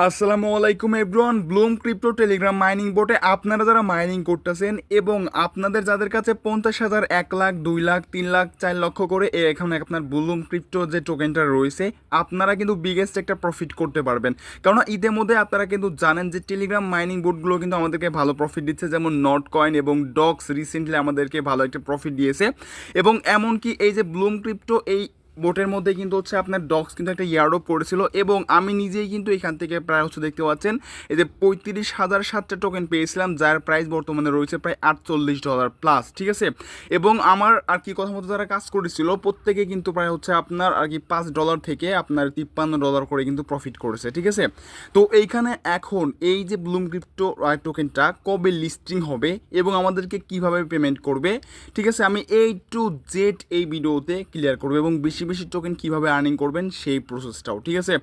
আসসালামু আলাইকুম everyone. Bloom crypto Telegram mining বোটে আপনারা যারা মাইনিং করতেছেন এবং আপনাদের যাদের কাছে 50,000, 1 লাখ, 2 লাখ, 3 লাখ, 4 লক্ষ করে এখন আপনার ব্লুম ক্রিপ্টো যে টোকেনটা রয়েছে আপনারা কিন্তু বিগেস্ট একটা প্রফিট করতে পারবেন। কারণ ঈদের মধ্যে আপনারা কিন্তু জানেন যে টেলিগ্রাম মাইনিং বোটগুলো কিন্তু আমাদেরকে ভালো প্রফিট দিচ্ছে, যেমন নট কয়েন এবং ডক্স রিসেন্টলি আমাদেরকে ভালো একটা প্রফিট দিয়েছে। এবং এমনকি এই যে ব্লুম ক্রিপ্টো এই বোটের মধ্যে কিন্তু হচ্ছে আপনার ডক্স কিন্তু একটা ইয়ারড্রপ পড়েছিল এবং আমি নিজেই কিন্তু এখান থেকে প্রায় হচ্ছে দেখতে পাচ্ছেন এই যে 35,007টা টোকেন পেয়েছিলাম, যার প্রাইস বর্তমানে রয়েছে প্রায় $48 প্লাস। ঠিক আছে, এবং আমার আর কি কথা মতো যারা কাজ করেছিল প্রত্যেকে কিন্তু প্রায় হচ্ছে আপনার আর কি $5 থেকে আপনার $53 করে কিন্তু প্রফিট করেছে। ঠিক আছে, তো এইখানে এখন এই যে ব্লুম ক্রিপ্টো টোকেনটা কবে লিস্টিং হবে এবং আমাদেরকে কিভাবে পেমেন্ট করবে, ঠিক আছে, আমি A to Z এই ভিডিওতে ক্লিয়ার করবো এবং বেশি বেশি টোকেন কীভাবে আর্নিং করবেন সেই প্রসেসটাও। ঠিক আছে,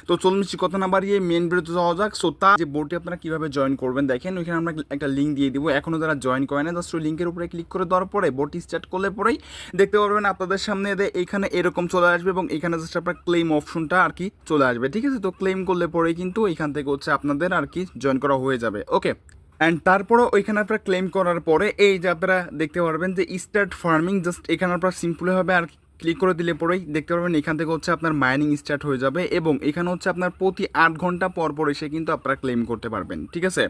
তো চলুন বেশি কথা না বাড়িয়ে মেন ভিডিওতে যাওয়া যাক। সো তার যে বোর্ডে আপনারা কীভাবে জয়েন করবেন দেখেন, ওইখানে আমরা একটা লিঙ্ক দিয়ে দিব। এখনও যারা জয়েন করে না জাস্ট ওই লিঙ্কের উপরে ক্লিক করে দেওয়ার পরে বোর্ডটি স্টার্ট করলে পরেই দেখতে পারবেন আপনাদের সামনে এইখানে এরকম চলে আসবে এবং এখানে জাস্ট আপনার ক্লেম অপশনটা আর কি চলে আসবে। ঠিক আছে, তো ক্লেম করলে পরেই কিন্তু এখান থেকে হচ্ছে আপনাদের আর কি জয়েন করা হয়ে যাবে। ওকে, অ্যান্ড তারপরে ওইখানে আপনারা ক্লেম করার পরে এই যে আপনারা দেখতে পারবেন যে স্টার্ট ফার্মিং, জাস্ট এখানে আপনারা সিম্পলভাবে আর ক্লিক করে দিলে পরেই দেখতে পারবেন এখান থেকে হচ্ছে আপনার মাইনিং স্টার্ট হয়ে যাবে এবং এখানে হচ্ছে আপনার প্রতি 8 ঘন্টা পর পর এসে কিন্তু আপনারা ক্লেম করতে পারবেন। ঠিক আছে,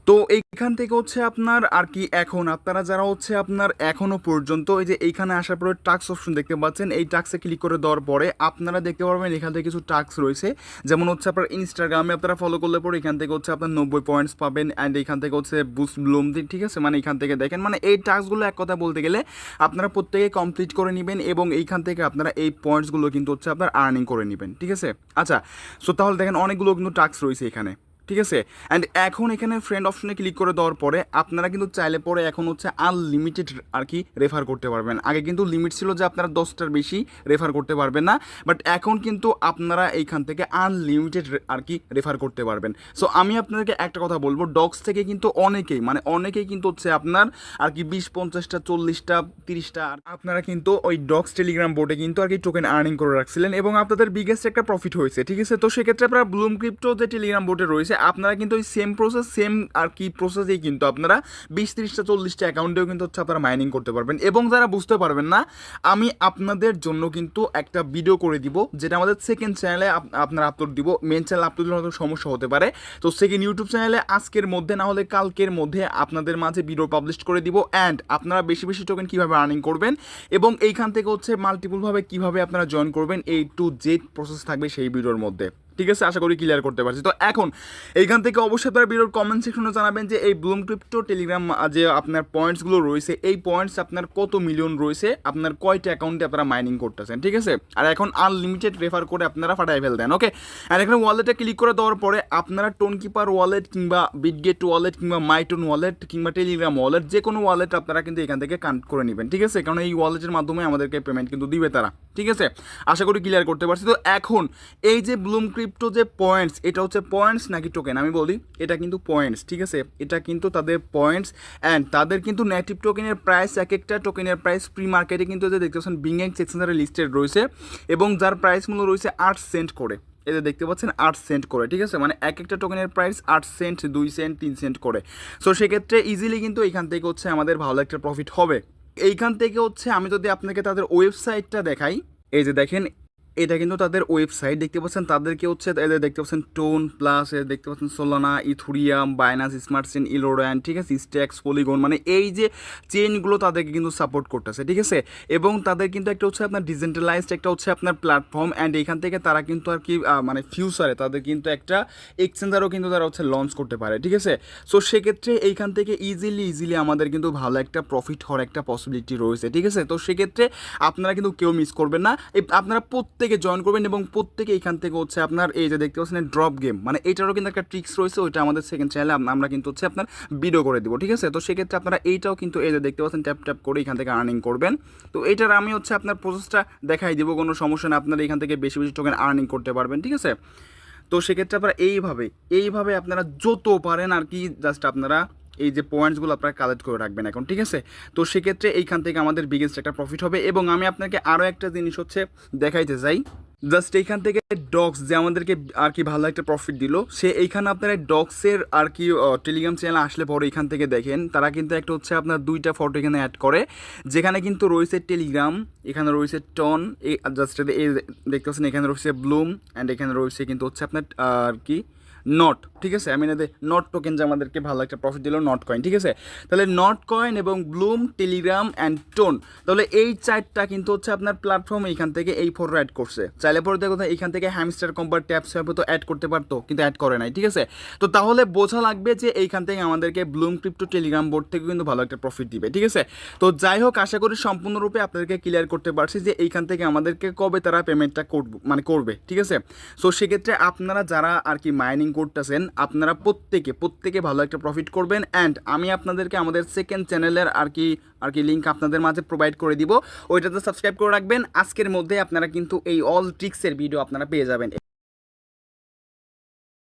তো এইখান থেকে হচ্ছে আপনার আর কি এখন আপনারা যারা হচ্ছে আপনার এখনও পর্যন্ত এই যে এইখানে আসার পরে টাস্ক অপশন দেখতে পাচ্ছেন, এই টাস্কে ক্লিক করে দেওয়ার পরে আপনারা দেখতে পারবেন এখান থেকে কিছু টাস্ক রয়েছে, যেমন হচ্ছে আপনার ইনস্টাগ্রামে আপনারা ফলো করলে পরে এখান থেকে হচ্ছে আপনার 90 পয়েন্টস পাবেন অ্যান্ড এখান থেকে হচ্ছে বুস্ট ব্লুম দিন। ঠিক আছে, মানে এখান থেকে দেখেন মানে এই টাস্কগুলো এক কথা বলতে গেলে আপনারা প্রত্যেকে কমপ্লিট করে নেবেন এবং এইখান থেকে আপনারা এই পয়েন্টসগুলো কিন্তু হচ্ছে আপনার আর্নিং করে নেবেন। ঠিক আছে, আচ্ছা, সো তাহলে দেখেন অনেকগুলো কিন্তু টাস্ক রয়েছে এখানে। ঠিক আছে, অ্যান্ড এখন এখানে ফ্রেন্ড অপশনে ক্লিক করে দেওয়ার পরে আপনারা কিন্তু চাইলে পরে এখন হচ্ছে আনলিমিটেড আর কি রেফার করতে পারবেন। আগে কিন্তু লিমিট ছিল যে আপনারা 10টার বেশি রেফার করতে পারবেন না, বাট এখন কিন্তু আপনারা এইখান থেকে আনলিমিটেড আর কি রেফার করতে পারবেন। সো আমি আপনাদেরকে একটা কথা বলবো, ডক্স থেকে কিন্তু অনেকেই কিন্তু হচ্ছে আপনার আর কি 20, 50টা, 40টা, 30টা আপনারা কিন্তু ওই ডক্স টেলিগ্রাম বোর্ডে কিন্তু আর কি টোকেন আর্নিং করে রাখছিলেন এবং আপনাদের বিগেস্ট একটা প্রফিট হয়েছে। ঠিক আছে, তো সেক্ষেত্রে আপনারা ব্লুম ক্রিপ্টো যে টেলিগ্রাম বোর্ডে রয়েছে আপনারা কিন্তু ওই সেম আর কি প্রসেসেই কিন্তু আপনারা 20, 30টা, 40টা অ্যাকাউন্টেও কিন্তু হচ্ছে আপনারা মাইনিং করতে পারবেন। এবং যারা বুঝতে পারবেন না, আমি আপনাদের জন্য কিন্তু একটা ভিডিও করে দিব যেটা আমাদের সেকেন্ড চ্যানেলে আপনারা আপলোড দিব। মেন চ্যানেল আপলোড দিলে হয়তো সমস্যা হতে পারে, তো সেকেন্ড ইউটিউব চ্যানেলে আজকের মধ্যে না হলে কালকের মধ্যে আপনাদের মাঝে ভিডিও পাবলিশ করে দিব অ্যান্ড আপনারা বেশি বেশি টোকেন কীভাবে আর্নিং করবেন এবং এইখান থেকে হচ্ছে মাল্টিপলভাবে কীভাবে আপনারা জয়েন করবেন A to Z প্রসেস থাকবে সেই ভিডিওর মধ্যে। ঠিক আছে, আশা করি ক্লিয়ার করতে পারছি। তো এখন এইখান থেকে অবশ্যই আপনারা ভিডিওর কমেন্ট সেকশনে জানাবেন যে এই ব্লুম ক্রিপ্টো টেলিগ্রাম যে আপনার পয়েন্টসগুলো রয়েছে এই পয়েন্টস আপনার কত মিলিয়ন রয়েছে, আপনার কয়টা অ্যাকাউন্টে আপনারা মাইনিং করতেছেন। ঠিক আছে, আর এখন আনলিমিটেড রেফার করে আপনারা ফাটাই ফেল দেন। ওকে, আর এখানে ওয়ালেটে ক্লিক করে দেওয়ার পরে আপনারা টোনকিপার ওয়ালেট কিংবা বিটগেট ওয়ালেট কিংবা মাইটোন ওয়ালেট কিংবা টেলিগ্রাম ওয়ালেট যে কোনো ওয়ালেট আপনারা কিন্তু এখান থেকে কানেক্ট করে নেবেন। ঠিক আছে, কারণ এই ওয়ালেটের মাধ্যমে আমাদেরকে পেমেন্ট কিন্তু দিবে তারা। ঠিক আছে, আশা করি ক্লিয়ার করতে পারছি। তো এখন এই যে ব্লুম ক্রিপ্টো যে পয়েন্টস, এটা হচ্ছে পয়েন্টস নাকি টোকেন আমি বলি, এটা কিন্তু পয়েন্টস। ঠিক আছে, এটা কিন্তু তাদের পয়েন্টস অ্যান্ড তাদের কিন্তু নেটিভ টোকেনের প্রাইস, এক একটা টোকেনের প্রাইস প্রি মার্কেটে কিন্তু যে দেখতে পাচ্ছেন বিংএক্স এক্সচেঞ্জারে লিস্টেড রয়েছে এবং যার প্রাইস মূল্য রয়েছে 8 সেন্ট করে। এটা দেখতে পাচ্ছেন 8 সেন্ট করে। ঠিক আছে, মানে এক একটা টোকেনের প্রাইস 8 সেন্ট, 2 সেন্ট, 3 সেন্ট করে। সো সেক্ষেত্রে ইজিলি কিন্তু এখান থেকে হচ্ছে আমাদের ভালো একটা প্রফিট হবে। এইখান থেকে হচ্ছে আমি যদি আপনাকে তাদের ওয়েবসাইটটা দেখাই, এই যে দেখেন এটা কিন্তু তাদের ওয়েবসাইট দেখতে পাচ্ছেন, তাদেরকে হচ্ছে এদের দেখতে পাচ্ছেন টোন প্লাস, এর দেখতে পাচ্ছেন সোলানা, ইথুরিয়াম, বাইনান্স স্মার্ট চেন, ইলোরান, ঠিক আছে, স্ট্যাক্স, পলিগন, মানে এই যে চেইনগুলো তাদেরকে কিন্তু সাপোর্ট করতেছে। ঠিক আছে, এবং তাদের কিন্তু একটা হচ্ছে আপনার ডিসেন্ট্রালাইজড একটা হচ্ছে আপনার প্ল্যাটফর্ম অ্যান্ড এইখান থেকে তারা কিন্তু আর কি মানে ফিউচারে তাদের কিন্তু একটা এক্সচেঞ্জারও কিন্তু তারা হচ্ছে লঞ্চ করতে পারে। ঠিক আছে, সো সেক্ষেত্রে এইখান থেকে ইজিলি আমাদের কিন্তু ভালো একটা প্রফিট হওয়ার একটা পসিবিলিটি রয়েছে। ঠিক আছে, তো সেক্ষেত্রে আপনারা কিন্তু কেউ মিস করবেন না, আপনারা প্রত্যেকে জয়েন করবেন এবং প্রত্যেকে এখান থেকে হচ্ছে আপনার এই যে দেখতে পাচ্ছেন ড্রপ গেম, মানে এটারও কিন্তু একটা ট্রিক্স রয়েছে, ওইটা আমাদের সেকেন্ড চ্যানেলে আমরা কিন্তু হচ্ছে আপনার ভিডিও করে দিব। ঠিক আছে, তো সেক্ষেত্রে আপনারা এইটাও কিন্তু এই যে দেখতে পাচ্ছেন ট্যাপ করে এখান থেকে আর্নিং করবেন। তো এইটার আমি হচ্ছে আপনার প্রসেসটা দেখাই দিব, কোনো সমস্যা না, আপনারা এখান থেকে বেশি বেশি টোকেন আর্নিং করতে পারবেন। ঠিক আছে, তো সেক্ষেত্রে আপনারা এইভাবে আপনারা যত পারেন আর কি জাস্ট আপনারা এই যে পয়েন্টসগুলো আপনারা কালেক্ট করে রাখবেন এখন। ঠিক আছে, তো সেক্ষেত্রে এইখান থেকে আমাদের বিগেস্ট একটা প্রফিট হবে। এবং আমি আপনাকে আরও একটা জিনিস হচ্ছে দেখাইতে চাই, জাস্ট এইখান থেকে ডগস যে আমাদেরকে আর কি ভালো একটা প্রফিট দিল, সে এইখানে আপনার ডগসের আর কি টেলিগ্রাম চ্যানেল আসলে পরে এখান থেকে দেখেন তারা কিন্তু একটা হচ্ছে আপনার 2টা ফটো এখানে অ্যাড করে, যেখানে কিন্তু রয়েছে টেলিগ্রাম, এখানে রয়েছে টন, এই জাস্ট এই দেখতে পাচ্ছেন এখানে রয়েছে ব্লুম, অ্যান্ড এখানে রয়েছে কিন্তু হচ্ছে আপনার আর কি নট, ঠিক আছে। আমি এনাদের নট টোকেন যে আমাদেরকে ভালো একটা প্রফিট দিল, নট কয়েন, ঠিক আছে। তাহলে নট কয়েন এবং ব্লুম, টেলিগ্রাম অ্যান্ড টোন, তাহলে এই চারটা কিন্তু হচ্ছে আপনার প্ল্যাটফর্ম এইখান থেকে এই ফটো অ্যাড করছে। চাইলে পরে দেখো এইখান থেকে হ্যামস্টার কম্পার ট্যাপস হবে তো অ্যাড করতে পারতো, কিন্তু অ্যাড করে নাই, ঠিক আছে। তো তাহলে বোঝা লাগবে যে এইখান থেকে আমাদেরকে ব্লুম ক্রিপ্টো টেলিগ্রাম বোর্ড থেকে কিন্তু ভালো একটা প্রফিট দিবে, ঠিক আছে। তো যাই হোক, আশা করি সম্পূর্ণরূপে আপনাদেরকে ক্লিয়ার করতে পারছি যে এইখান থেকে আমাদেরকে কবে তারা পেমেন্টটা করবে, ঠিক আছে। সো সেক্ষেত্রে আপনারা যারা আর কি মাইনিং করতেছেন, আপনারা প্রত্যেকে ভালো একটা প্রফিট করবেন। অ্যান্ড আমি আপনাদেরকে আমাদের সেকেন্ড চ্যানেলের আর কি লিঙ্ক আপনাদের মাঝে প্রোভাইড করে দিব, ওইটাতে সাবস্ক্রাইব করে রাখবেন। আজকের মধ্যে আপনারা কিন্তু এই অল ট্রিক্সের ভিডিও আপনারা পেয়ে যাবেন।